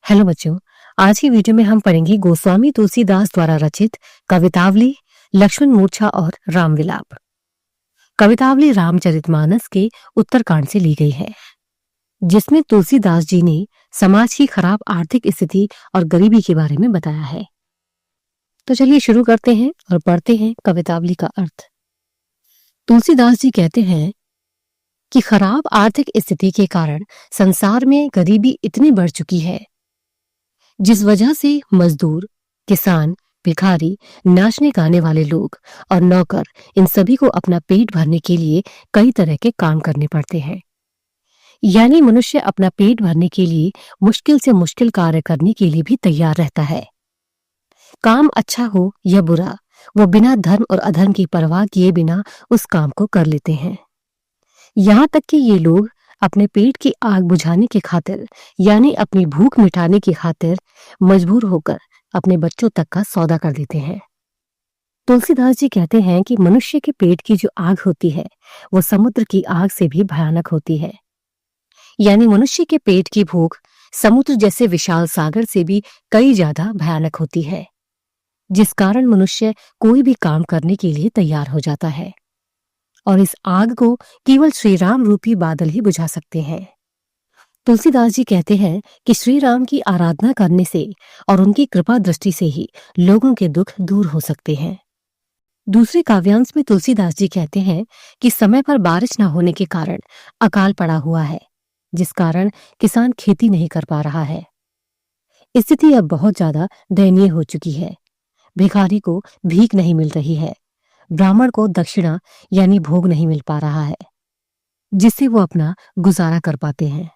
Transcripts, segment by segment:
Hello बच्चों। आज की वीडियो में हम पढ़ेंगे गोस्वामी तुलसीदास द्वारा रचित कवितावली लक्ष्मण मूर्छा और राम विलाप। कवितावली रामचरितमानस के उत्तरकांड से ली गई है, जिसमें तुलसीदास जी ने समाज की खराब आर्थिक स्थिति और गरीबी के बारे में बताया है। तो चलिए शुरू करते हैं और पढ़ते हैं कवितावली का अर्थ। तुलसीदास जी कहते हैं कि खराब आर्थिक स्थिति के कारण संसार में गरीबी इतनी बढ़ चुकी है, जिस वजह से मजदूर, किसान, भिखारी, नाचने गाने वाले लोग और नौकर इन सभी को अपना पेट भरने के लिए कई तरह के काम करने पड़ते हैं। यानी मनुष्य अपना पेट भरने के लिए मुश्किल से मुश्किल कार्य करने के लिए भी तैयार रहता है। काम अच्छा हो या बुरा, वो बिना धर्म और अधर्म की परवाह किए बिना उस काम को कर लेते हैं। यहाँ तक कि ये लोग अपने पेट की आग बुझाने की खातिर यानी अपनी भूख मिटाने की खातिर मजबूर होकर अपने बच्चों तक का सौदा कर देते हैं। तुलसीदास जी कहते हैं कि मनुष्य के पेट की जो आग होती है वो समुद्र की आग से भी भयानक होती है। यानी मनुष्य के पेट की भूख समुद्र जैसे विशाल सागर से भी कई ज्यादा भयानक होती है, जिस कारण मनुष्य कोई भी काम करने के लिए तैयार हो जाता है और इस आग को केवल श्री राम रूपी बादल ही बुझा सकते हैं। तुलसीदास जी कहते हैं कि श्री राम की आराधना करने से और उनकी कृपा दृष्टि से ही लोगों के दुख दूर हो सकते हैं। दूसरे काव्यांश में तुलसीदास जी कहते हैं कि समय पर बारिश न होने के कारण अकाल पड़ा हुआ है, जिस कारण किसान खेती नहीं कर पा रहा है। स्थिति अब बहुत ज्यादा दयनीय हो चुकी है। भिखारी को भीख नहीं मिल रही है, ब्राह्मण को दक्षिणा यानी भोग नहीं मिल पा रहा है, जिससे वो अपना गुजारा कर पाते हैं।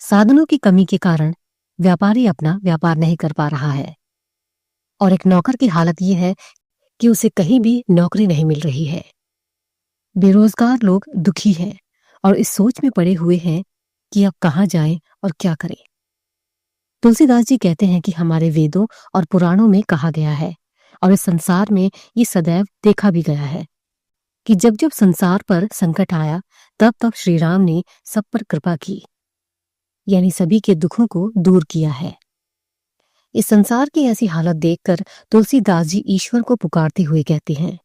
साधनों की कमी के कारण व्यापारी अपना व्यापार नहीं कर पा रहा है और एक नौकर की हालत यह है कि उसे कहीं भी नौकरी नहीं मिल रही है। बेरोजगार लोग दुखी हैं और इस सोच में पड़े हुए हैं कि अब कहाँ जाएं और क्या करें। तुलसीदास जी कहते हैं कि हमारे वेदों और पुराणों में कहा गया है और इस संसार में ये सदैव देखा भी गया है कि जब जब संसार पर संकट आया तब तब श्री राम ने सब पर कृपा की, यानी सभी के दुखों को दूर किया है। इस संसार की ऐसी हालत देखकर तुलसीदास जी ईश्वर को पुकारते हुए कहते हैं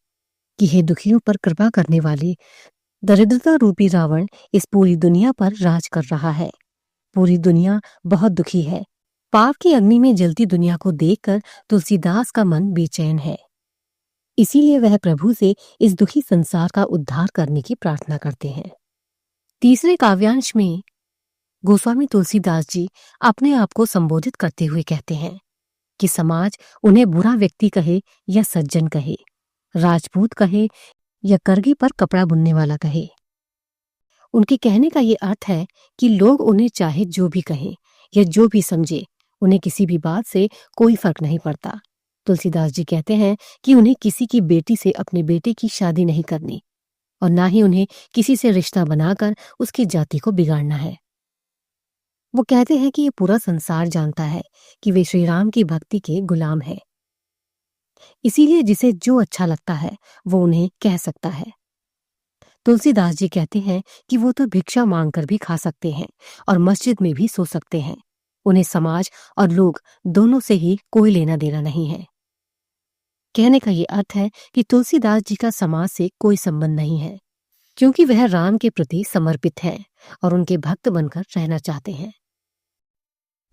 कि हे दुखियों पर कृपा करने वाले, दरिद्रता रूपी रावण इस पूरी दुनिया पर राज कर रहा है। पूरी दुनिया बहुत दुखी है। पाप की अग्नि में जलती दुनिया को देखकर तुलसीदास का मन बेचैन है। इसीलिए वह प्रभु से इस दुखी संसार का उद्धार करने की प्रार्थना करते हैं। तीसरे काव्यांश में गोस्वामी तुलसीदास जी अपने आप को संबोधित करते हुए कहते हैं कि समाज उन्हें बुरा व्यक्ति कहे या सज्जन कहे, राजपूत कहे या करगी पर कपड़ा बुनने वाला कहे, उनके कहने का ये अर्थ है कि लोग उन्हें चाहे जो भी कहें या जो भी समझे, उन्हें किसी भी बात से कोई फर्क नहीं पड़ता। तुलसीदास जी कहते हैं कि उन्हें किसी की बेटी से अपने बेटे की शादी नहीं करनी और ना ही उन्हें किसी से रिश्ता बनाकर उसकी जाति को बिगाड़ना है। वो कहते हैं कि ये पूरा संसार जानता है कि वे श्री राम की भक्ति के गुलाम हैं। इसीलिए जिसे जो अच्छा लगता है वो उन्हें कह सकता है। तुलसीदास जी कहते हैं कि वो तो भिक्षा मांगकर भी खा सकते हैं और मस्जिद में भी सो सकते हैं। उन्हें समाज और लोग दोनों से ही कोई लेना देना नहीं है। कहने का ये अर्थ है कि तुलसीदास जी का समाज से कोई संबंध नहीं है, क्योंकि वह राम के प्रति समर्पित हैं और उनके भक्त बनकर रहना चाहते हैं।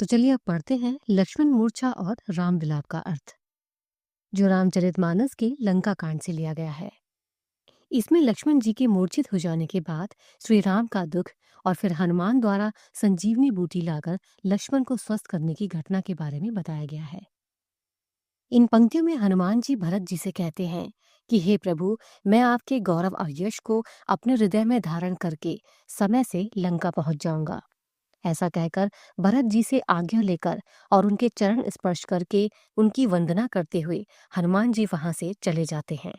तो चलिए अब पढ़ते हैं लक्ष्मण मूर्छा और राम विलाप का अर्थ, जो रामचरितमानस के लंका कांड से लिया गया है। इसमें लक्ष्मण जी के मूर्छित हो जाने के बाद श्री राम का दुख और फिर हनुमान द्वारा संजीवनी बूटी लाकर लक्ष्मण को स्वस्थ करने की घटना के बारे में बताया गया है। इन पंक्तियों में हनुमान जी भरत जी से कहते हैं कि हे प्रभु, मैं आपके गौरव और यश को अपने हृदय में धारण करके समय से लंका पहुंच जाऊंगा। ऐसा कहकर भरत जी से आज्ञा लेकर और उनके चरण स्पर्श करके उनकी वंदना करते हुए हनुमान जी वहां से चले जाते हैं।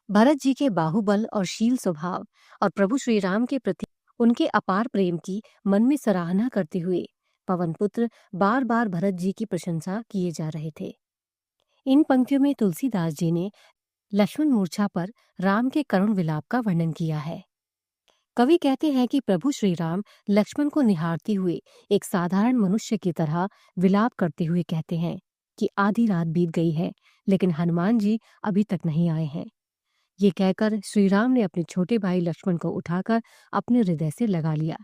भरत जी के बाहुबल और शील स्वभाव और प्रभु श्री राम के प्रति उनके अपार प्रेम की मन में सराहना करते हुए पवन पुत्र बार बार भरत जी की प्रशंसा किए जा रहे थे। इन पंक्तियों में तुलसीदास जी ने लक्ष्मण मूर्छा पर राम के करुण विलाप का वर्णन किया है। कवि कहते हैं कि प्रभु श्री राम लक्ष्मण को निहारते हुए एक साधारण मनुष्य की तरह विलाप करते हुए कहते हैं कि आधी रात बीत गई है, लेकिन हनुमान जी अभी तक नहीं आए हैं। ये कहकर श्री राम ने अपने छोटे भाई लक्ष्मण को उठाकर अपने हृदय से लगा लिया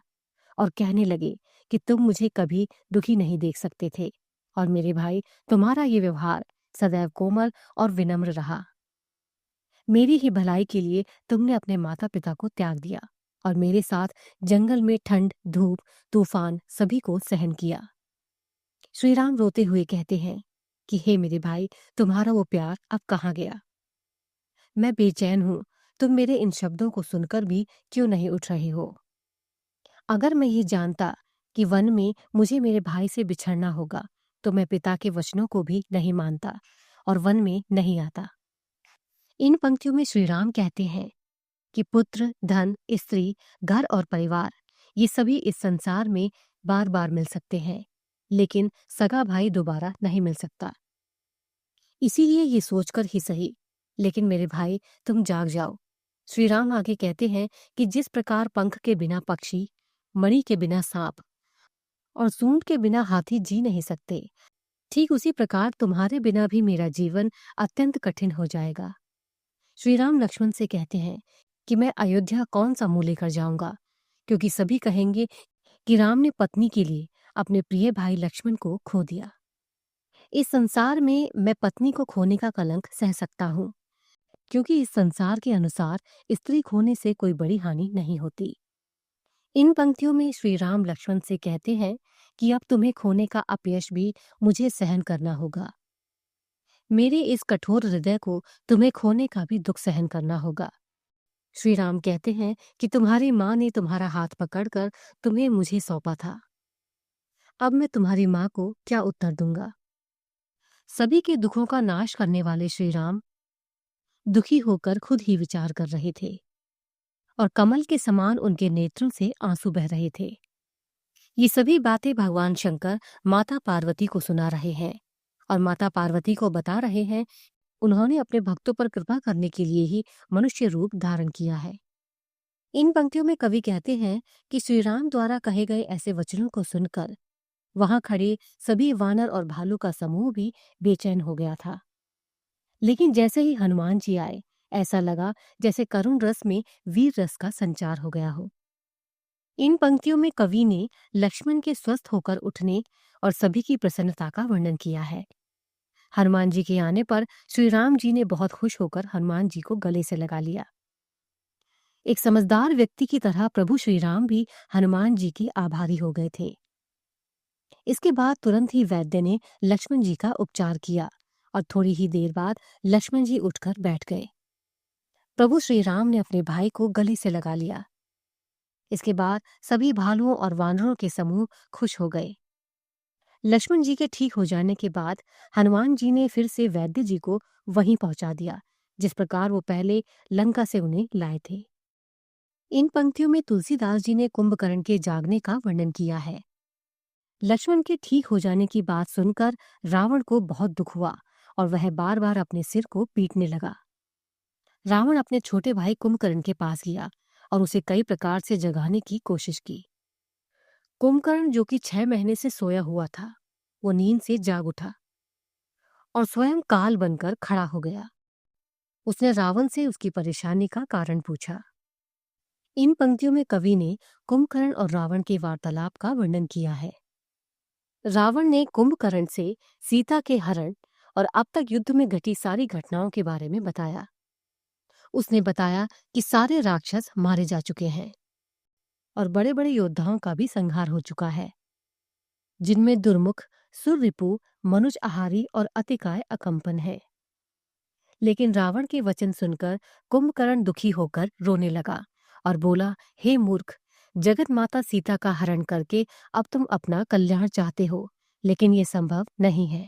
और कहने लगे कि तुम मुझे कभी दुखी नहीं देख सकते थे, और मेरे भाई, तुम्हारा ये व्यवहार सदैव कोमल और विनम्र रहा। मेरी ही भलाई के लिए तुमने अपने माता पिता को त्याग दिया और मेरे साथ जंगल में ठंड, धूप, तूफान सभी को सहन किया। श्री राम रोते हुए कहते हैं कि हे मेरे भाई, तुम्हारा वो प्यार अब कहाँ गया? मैं बेचैन हूं, तुम मेरे इन शब्दों को सुनकर भी क्यों नहीं उठ रहे हो? अगर मैं ये जानता कि वन में मुझे मेरे भाई से बिछड़ना होगा, तो मैं पिता के वचनों को भी नहीं मानता और वन में नहीं आता। इन पंक्तियों में श्री राम कहते हैं कि पुत्र, धन, स्त्री, घर और परिवार, ये सभी इस संसार में बार बार मिल सकते हैं, लेकिन सगा भाई दोबारा नहीं मिल सकता। इसीलिए ये सोचकर ही सही, लेकिन मेरे भाई, तुम जाग जाओ। श्री राम आगे कहते हैं कि जिस प्रकार पंख के बिना पक्षी, मणि के बिना सांप और सूंड के बिना हाथी जी नहीं सकते, ठीक उसी प्रकार तुम्हारे बिना भी मेरा जीवन अत्यंत कठिन हो जाएगा। श्री राम लक्ष्मण से कहते हैं कि मैं अयोध्या कौन सा मुंह लेकर जाऊंगा, क्योंकि सभी कहेंगे कि राम ने पत्नी के लिए अपने प्रिय भाई लक्ष्मण को खो दिया। इस संसार में मैं पत्नी को खोने का कलंक सह सकता हूँ, क्योंकि इस संसार के अनुसार स्त्री खोने से कोई बड़ी हानि नहीं होती। इन पंक्तियों में श्री राम लक्ष्मण से कहते हैं कि अब तुम्हें खोने का अपयश भी मुझे सहन करना होगा। मेरे इस कठोर हृदय को तुम्हें खोने का भी दुख सहन करना होगा। श्री राम कहते हैं कि तुम्हारी माँ ने तुम्हारा हाथ पकड़कर तुम्हें मुझे सौंपा था। अब मैं तुम्हारी माँ को क्या उत्तर दूंगा? सभी के दुखों का नाश करने वाले श्री राम दुखी होकर खुद ही विचार कर रहे थे और कमल के समान उनके नेत्रों से आंसू बह रहे थे। ये सभी बातें भगवान शंकर माता पार्वती को सुना रहे हैं और माता पार्वती को बता रहे हैं उन्होंने अपने भक्तों पर कृपा करने के लिए ही मनुष्य रूप धारण किया है। इन पंक्तियों में कवि कहते हैं कि श्री राम द्वारा कहे गए ऐसे वचनों को सुनकर वहां खड़े सभी वानर और भालू का समूह भी बेचैन हो गया था। लेकिन जैसे ही हनुमान जी आए, ऐसा लगा जैसे करुण रस में वीर रस का संचार हो गया हो। इन पंक्तियों में कवि ने लक्ष्मण के स्वस्थ होकर उठने और सभी की प्रसन्नता का वर्णन किया है। हनुमान जी के आने पर श्री राम जी ने बहुत खुश होकर हनुमान जी को गले से लगा लिया। एक समझदार व्यक्ति की तरह प्रभु श्री राम भी हनुमान जी के आभारी हो गए थे। इसके बाद तुरंत ही वैद्य ने लक्ष्मण जी का उपचार किया और थोड़ी ही देर बाद लक्ष्मण जी उठकर बैठ गए। प्रभु श्री राम ने अपने भाई को गले से लगा लिया। इसके बाद सभी भालुओं और वानरों के समूह खुश हो गए। लक्ष्मण जी के ठीक हो जाने के बाद हनुमान जी ने फिर से वैद्य जी को वहीं पहुंचा दिया, जिस प्रकार वो पहले लंका से उन्हें लाए थे। इन पंक्तियों में तुलसीदास जी ने कुंभकर्ण के जागने का वर्णन किया है। लक्ष्मण के ठीक हो जाने की बात सुनकर रावण को बहुत दुख हुआ और वह बार बार अपने सिर को पीटने लगा। रावण अपने छोटे भाई कुंभकर्ण के पास गया और उसे कई प्रकार से जगाने की कोशिश की। कुंभकर्ण, जो कि 6 महीने से सोया हुआ था, वो नींद से जाग उठा और स्वयं काल बनकर खड़ा हो गया। उसने रावण से उसकी परेशानी का कारण पूछा। इन पंक्तियों में कवि ने कुंभकर्ण और रावण के वार्तालाप का वर्णन किया है। रावण ने कुंभकर्ण से सीता के हरण और अब तक युद्ध में घटी सारी घटनाओं के बारे में बताया। उसने बताया कि सारे राक्षस मारे जा चुके हैं और बड़े बड़े योद्धाओं का भी संहार हो चुका है, जिनमें दुर्मुख, सुररिपु, मनुज आहारी और अतिकाय अकंपन है। लेकिन रावण के वचन सुनकर कुंभकर्ण दुखी होकर रोने लगा और बोला, हे मूर्ख, जगत माता सीता का हरण करके अब तुम अपना कल्याण चाहते हो, लेकिन ये संभव नहीं है।